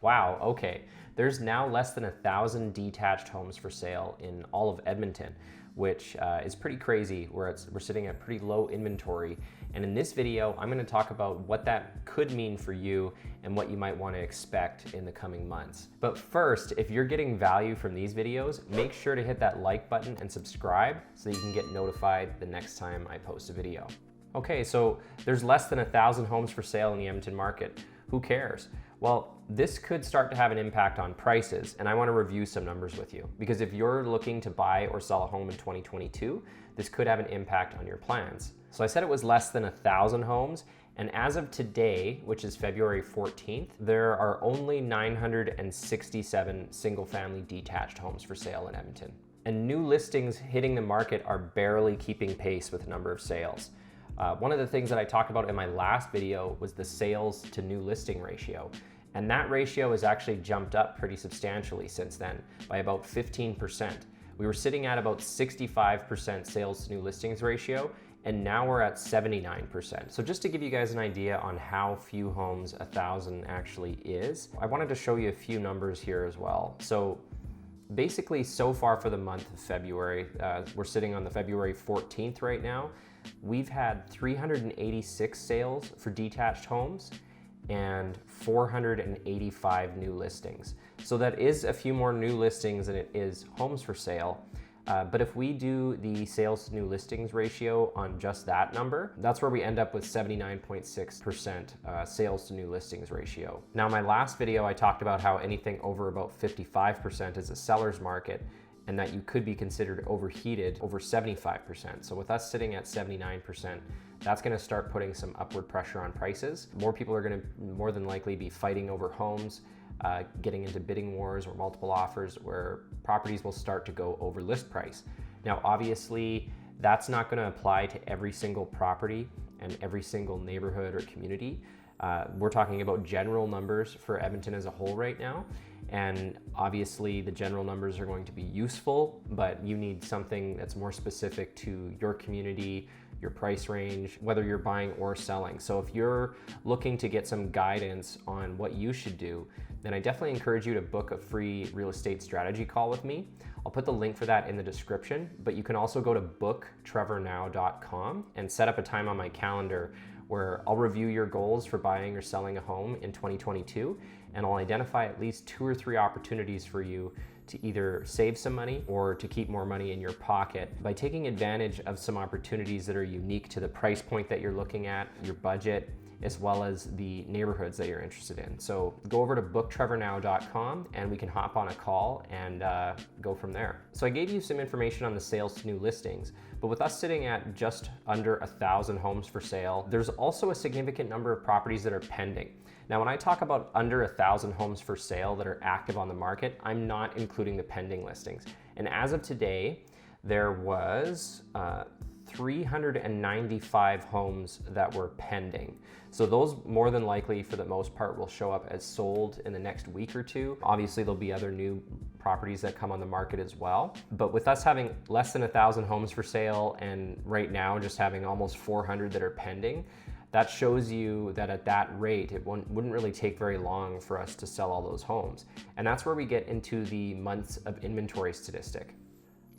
Wow, okay. There's now less than 1,000 detached homes for sale in all of Edmonton, which is pretty crazy. We're sitting at pretty low inventory. And in this video, I'm gonna talk about what that could mean for you and what you might wanna expect in the coming months. But first, if you're getting value from these videos, make sure to hit that like button and subscribe so that you can get notified the next time I post a video. Okay, so there's less than 1,000 homes for sale in the Edmonton market. Who cares? Well, this could start to have an impact on prices, and I want to review some numbers with you. Because if you're looking to buy or sell a home in 2022, this could have an impact on your plans. So I said it was less than 1,000 homes, and as of today, which is February 14th, there are only 967 single-family detached homes for sale in Edmonton. And new listings hitting the market are barely keeping pace with the number of sales. One of the things that I talked about in my last video was the sales to new listing ratio. And that ratio has actually jumped up pretty substantially since then by about 15%. We were sitting at about 65% sales to new listings ratio, and now we're at 79%. So just to give you guys an idea on how few homes 1,000 actually is, I wanted to show you a few numbers here as well. So basically so far for the month of February, we're sitting on the February 14th right now, we've had 386 sales for detached homes and 485 new listings. So that is a few more new listings than it is homes for sale. But if we do the sales to new listings ratio on just that number, that's where we end up with 79.6% sales to new listings ratio. Now, my last video, I talked about how anything over about 55% is a seller's market, and that you could be considered overheated over 75%. So with us sitting at 79%, that's gonna start putting some upward pressure on prices. More people are gonna more than likely be fighting over homes, getting into bidding wars or multiple offers where properties will start to go over list price. Now, obviously, that's not gonna apply to every single property and every single neighborhood or community. We're talking about general numbers for Edmonton as a whole right now. And obviously the general numbers are going to be useful, but you need something that's more specific to your community, your price range, whether you're buying or selling. So if you're looking to get some guidance on what you should do, then I definitely encourage you to book a free real estate strategy call with me. I'll put the link for that in the description, but you can also go to booktrevornow.com and set up a time on my calendar where I'll review your goals for buying or selling a home in 2022, and I'll identify at least 2 or 3 opportunities for you to either save some money or to keep more money in your pocket by taking advantage of some opportunities that are unique to the price point that you're looking at, your budget, as well as the neighborhoods that you're interested in. So go over to booktrevornow.com and we can hop on a call and go from there. So I gave you some information on the sales to new listings, but with us sitting at just under 1,000 homes for sale, there's also a significant number of properties that are pending. Now, when I talk about under 1,000 homes for sale that are active on the market, I'm not including the pending listings. And as of today, there was 395 homes that were pending. So those more than likely, for the most part, will show up as sold in the next week or two. Obviously, there'll be other new properties that come on the market as well. But with us having less than 1,000 homes for sale and right now just having almost 400 that are pending, that shows you that at that rate, it wouldn't really take very long for us to sell all those homes. And that's where we get into the months of inventory statistic.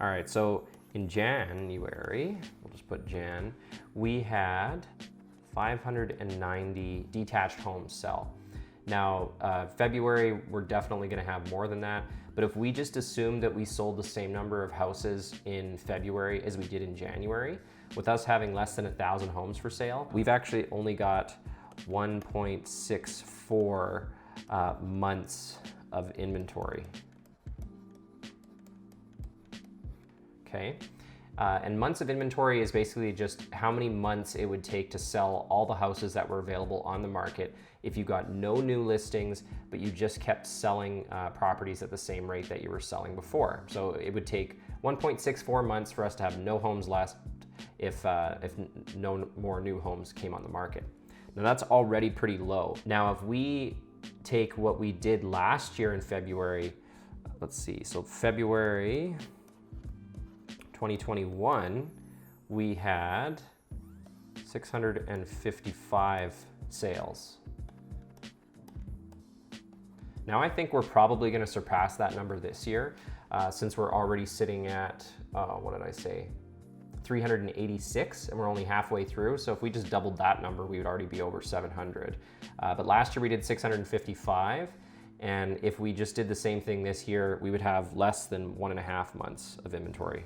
All right, so in January, we'll just put Jan, we had 590 detached homes sell. Now, February, we're definitely gonna have more than that, but if we just assume that we sold the same number of houses in February as we did in January, with us having less than 1,000 homes for sale, we've actually only got 1.64 months of inventory. Okay. And months of inventory is basically just how many months it would take to sell all the houses that were available on the market if you got no new listings, but you just kept selling properties at the same rate that you were selling before. So it would take 1.64 months for us to have no homes left if no more new homes came on the market. Now that's already pretty low. Now if we take what we did last year in February, let's see, so February 2021, we had 655 sales. Now I think we're probably going to surpass that number this year, since we're already sitting at, what did I say, 386, and we're only halfway through. So if we just doubled that number, we would already be over 700. But last year we did 655, and if we just did the same thing this year, we would have less than 1.5 months of inventory.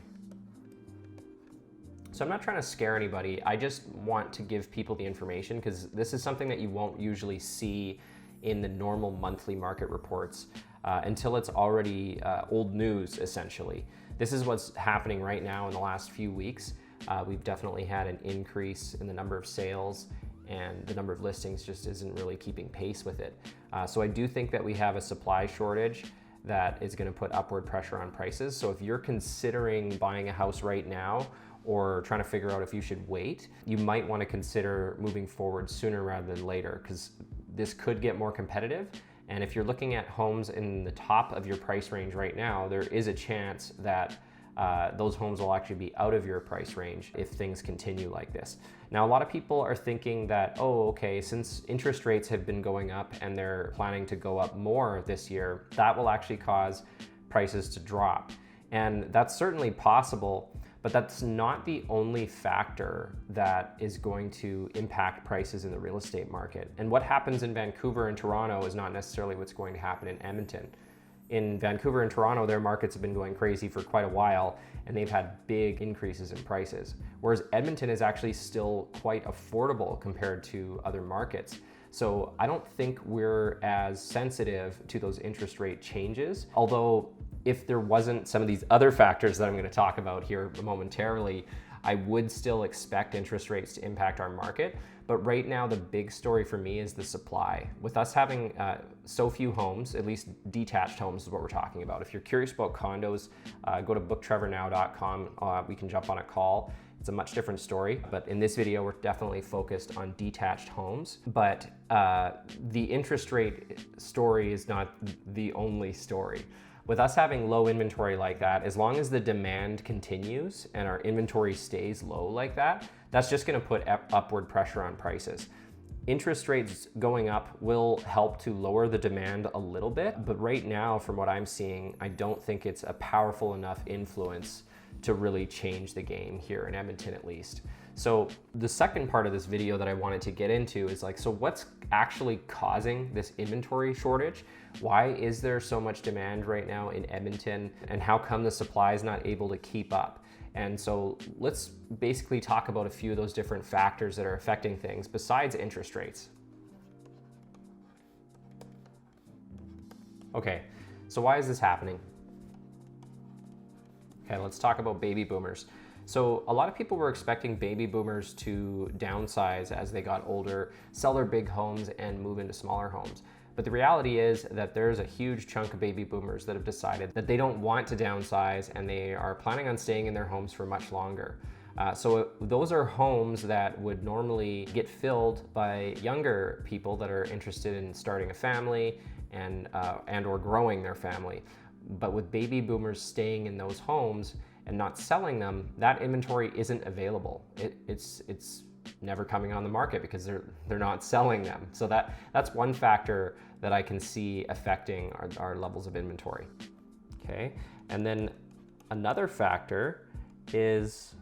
So I'm not trying to scare anybody. I just want to give people the information, because this is something that you won't usually see in the normal monthly market reports until it's already old news, essentially. This is what's happening right now in the last few weeks. We've definitely had an increase in the number of sales, and the number of listings just isn't really keeping pace with it. So I do think that we have a supply shortage that is going to put upward pressure on prices. So if you're considering buying a house right now, or trying to figure out if you should wait, you might want to consider moving forward sooner rather than later, because this could get more competitive. And if you're looking at homes in the top of your price range right now, there is a chance that those homes will actually be out of your price range if things continue like this. Now, a lot of people are thinking that, oh, okay, since interest rates have been going up and they're planning to go up more this year, that will actually cause prices to drop. And that's certainly possible, but that's not the only factor that is going to impact prices in the real estate market. And what happens in Vancouver and Toronto is not necessarily what's going to happen in Edmonton. In Vancouver and Toronto, their markets have been going crazy for quite a while, and they've had big increases in prices. Whereas Edmonton is actually still quite affordable compared to other markets. So I don't think we're as sensitive to those interest rate changes. Although if there wasn't some of these other factors that I'm going to talk about here momentarily, I would still expect interest rates to impact our market. But right now, the big story for me is the supply. With us having so few homes, at least detached homes is what we're talking about. If you're curious about condos, go to booktrevornow.com. We can jump on a call. It's a much different story, but in this video, we're definitely focused on detached homes. But the interest rate story is not the only story. With us having low inventory like that, as long as the demand continues and our inventory stays low like that, that's just gonna put upward pressure on prices. Interest rates going up will help to lower the demand a little bit, but right now, from what I'm seeing, I don't think it's a powerful enough influence to really change the game here in Edmonton, at least. So the second part of this video that I wanted to get into is like, so what's actually causing this inventory shortage? Why is there so much demand right now in Edmonton? And how come the supply is not able to keep up? And so let's basically talk about a few of those different factors that are affecting things besides interest rates. Okay, so why is this happening? Okay, let's talk about baby boomers. So a lot of people were expecting baby boomers to downsize as they got older, sell their big homes and move into smaller homes. But the reality is that there's a huge chunk of baby boomers that have decided that they don't want to downsize and they are planning on staying in their homes for much longer. So those are homes that would normally get filled by younger people that are interested in starting a family and or growing their family. But with baby boomers staying in those homes and not selling them, that inventory isn't available. It's never coming on the market because they're not selling them. So that's one factor that I can see affecting our levels of inventory. Okay, and then another factor is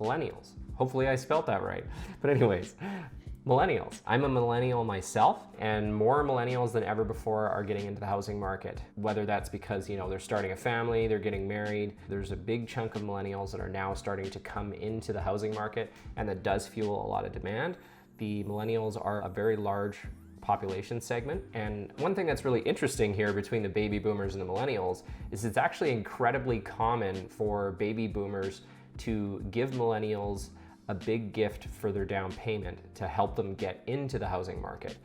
millennials. Hopefully I spelt that right. But anyways, millennials. I'm a millennial myself, and more millennials than ever before are getting into the housing market. Whether that's because, you know, they're starting a family, they're getting married. There's a big chunk of millennials that are now starting to come into the housing market, and that does fuel a lot of demand. The millennials are a very large population segment, and one thing that's really interesting here between the baby boomers and the millennials is it's actually incredibly common for baby boomers to give millennials a big gift for their down payment to help them get into the housing market.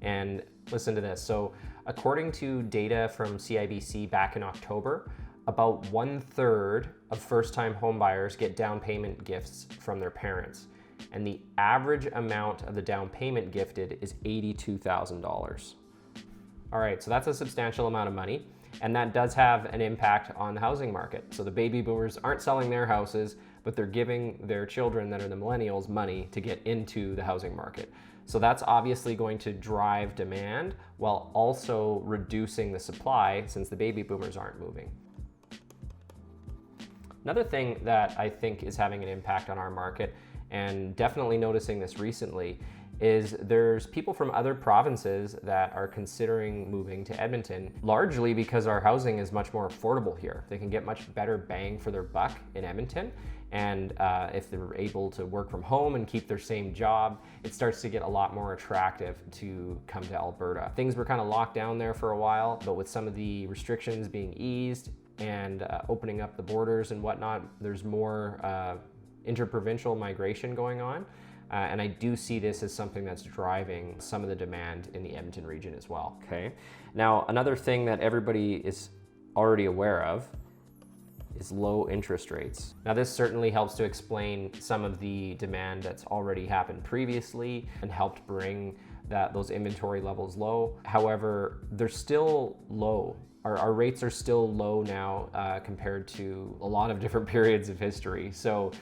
And listen to this. So according to data from CIBC back in October, about 1/3 of first-time homebuyers get down payment gifts from their parents. And the average amount of the down payment gifted is $82,000. All right, so that's a substantial amount of money. And that does have an impact on the housing market. So the baby boomers aren't selling their houses, but they're giving their children that are the millennials money to get into the housing market. So that's obviously going to drive demand while also reducing the supply since the baby boomers aren't moving. Another thing that I think is having an impact on our market, and definitely noticing this recently, is there's people from other provinces that are considering moving to Edmonton, largely because our housing is much more affordable here. They can get much better bang for their buck in Edmonton, and if they're able to work from home and keep their same job, it starts to get a lot more attractive to come to Alberta. Things were kind of locked down there for a while, but with some of the restrictions being eased and opening up the borders and whatnot, there's more inter-provincial migration going on. And I do see this as something that's driving some of the demand in the Edmonton region as well. Okay. Now, another thing that everybody is already aware of is low interest rates. Now, this certainly helps to explain some of the demand that's already happened previously and helped bring those inventory levels low. However, they're still low. Our rates are still low now compared to a lot of different periods of history. So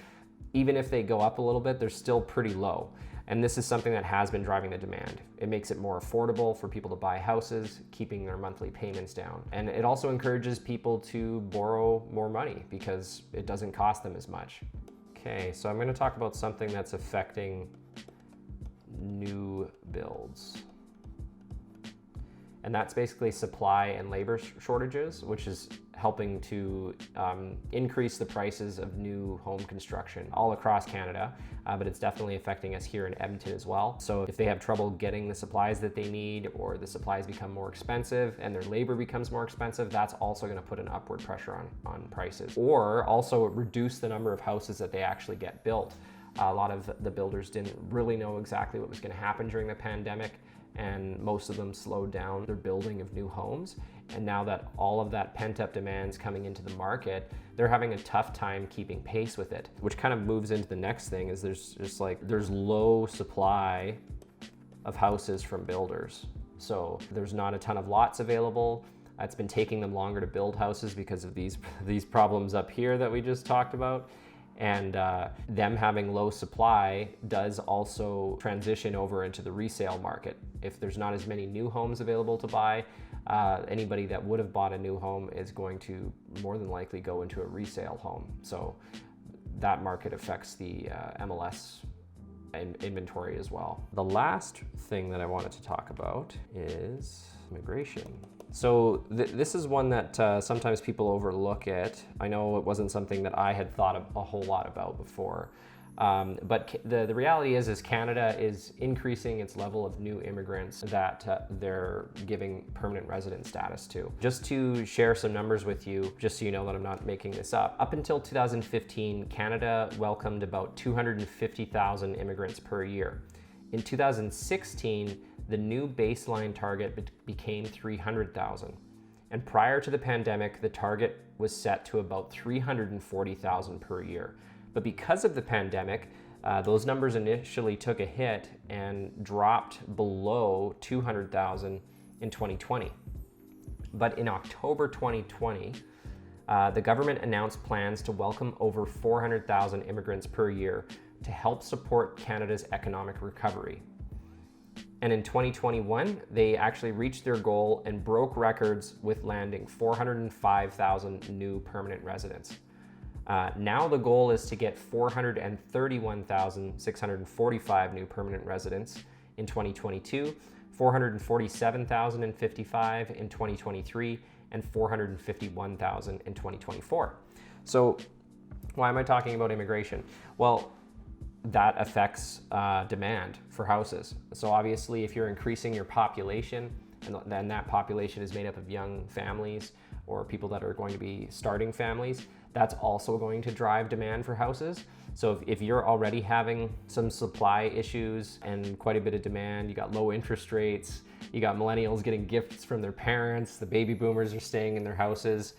even if they go up a little bit, they're still pretty low. And this is something that has been driving the demand. It makes it more affordable for people to buy houses, keeping their monthly payments down. And it also encourages people to borrow more money because it doesn't cost them as much. Okay, so I'm gonna talk about something that's affecting new builds. And that's basically supply and labor shortages, which is helping to increase the prices of new home construction all across Canada, but it's definitely affecting us here in Edmonton as well. So if they have trouble getting the supplies that they need, or the supplies become more expensive and their labor becomes more expensive, that's also gonna put an upward pressure on prices, or also reduce the number of houses that they actually get built. A lot of the builders didn't really know exactly what was gonna happen during the pandemic, and most of them slowed down their building of new homes. And now that all of that pent-up demand's coming into the market, they're having a tough time keeping pace with it, which kind of moves into the next thing. Is there's low supply of houses from builders. So there's not a ton of lots available. It's been taking them longer to build houses because of these problems up here that we just talked about. And them having low supply does also transition over into the resale market. If there's not as many new homes available to buy, anybody that would have bought a new home is going to more than likely go into a resale home. So that market affects the MLS inventory as well. The last thing that I wanted to talk about is immigration. So this is one that sometimes people overlook it. I know it wasn't something that I had thought a whole lot about before. But the reality is Canada is increasing its level of new immigrants that they're giving permanent resident status to. Just to share some numbers with you, just so you know that I'm not making this up until 2015, Canada welcomed about 250,000 immigrants per year. In 2016, the new baseline target became 300,000. And prior to the pandemic, the target was set to about 340,000 per year. But because of the pandemic, those numbers initially took a hit and dropped below 200,000 in 2020. But in October 2020, the government announced plans to welcome over 400,000 immigrants per year to help support Canada's economic recovery. And in 2021, they actually reached their goal and broke records with landing 405,000 new permanent residents. Now the goal is to get 431,645 new permanent residents in 2022, 447,055 in 2023, and 451,000 in 2024. So why am I talking about immigration? Well, that affects demand for houses. So obviously, if you're increasing your population, and then that population is made up of young families or people that are going to be starting families, that's also going to drive demand for houses. So if you're already having some supply issues and quite a bit of demand, you got low interest rates, you got millennials getting gifts from their parents, the baby boomers are staying in their houses,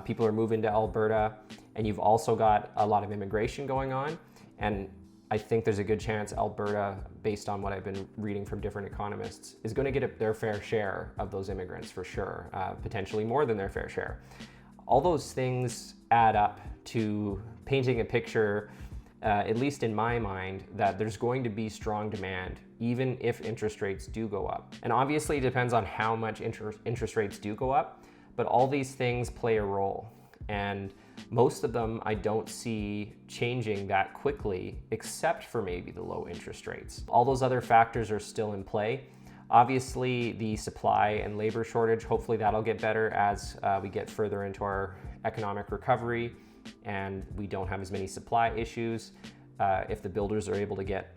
people are moving to Alberta, and you've also got a lot of immigration going on. And I think there's a good chance Alberta, based on what I've been reading from different economists, is going to get their fair share of those immigrants for sure, potentially more than their fair share. All those things add up to painting a picture, at least in my mind, that there's going to be strong demand even if interest rates do go up. And obviously it depends on how much interest rates do go up, but all these things play a role. And most of them I don't see changing that quickly, except for maybe the low interest rates. All those other factors are still in play. Obviously, the supply and labor shortage, hopefully that'll get better as we get further into our economic recovery and we don't have as many supply issues. If the builders are able to get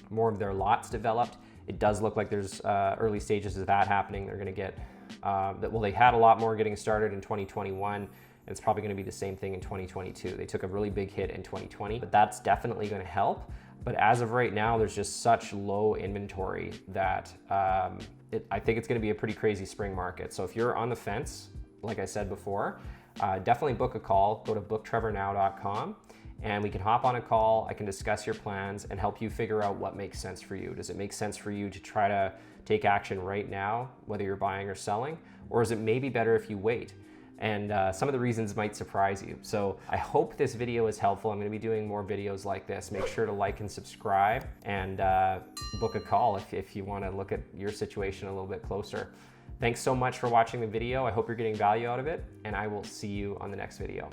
more of their lots developed, it does look like there's early stages of that happening. They're gonna get, well, they had a lot more getting started in 2021. And it's probably gonna be the same thing in 2022. They took a really big hit in 2020, but that's definitely gonna help. But as of right now, there's just such low inventory that I think it's gonna be a pretty crazy spring market. So if you're on the fence, like I said before, definitely book a call. Go to booktrevornow.com and we can hop on a call. I can discuss your plans and help you figure out what makes sense for you. Does it make sense for you to try to take action right now, whether you're buying or selling? Or is it maybe better if you wait? And some of the reasons might surprise you. So I hope this video is helpful. I'm gonna be doing more videos like this. Make sure to like and subscribe and book a call if you wanna look at your situation a little bit closer. Thanks so much for watching the video. I hope you're getting value out of it, and I will see you on the next video.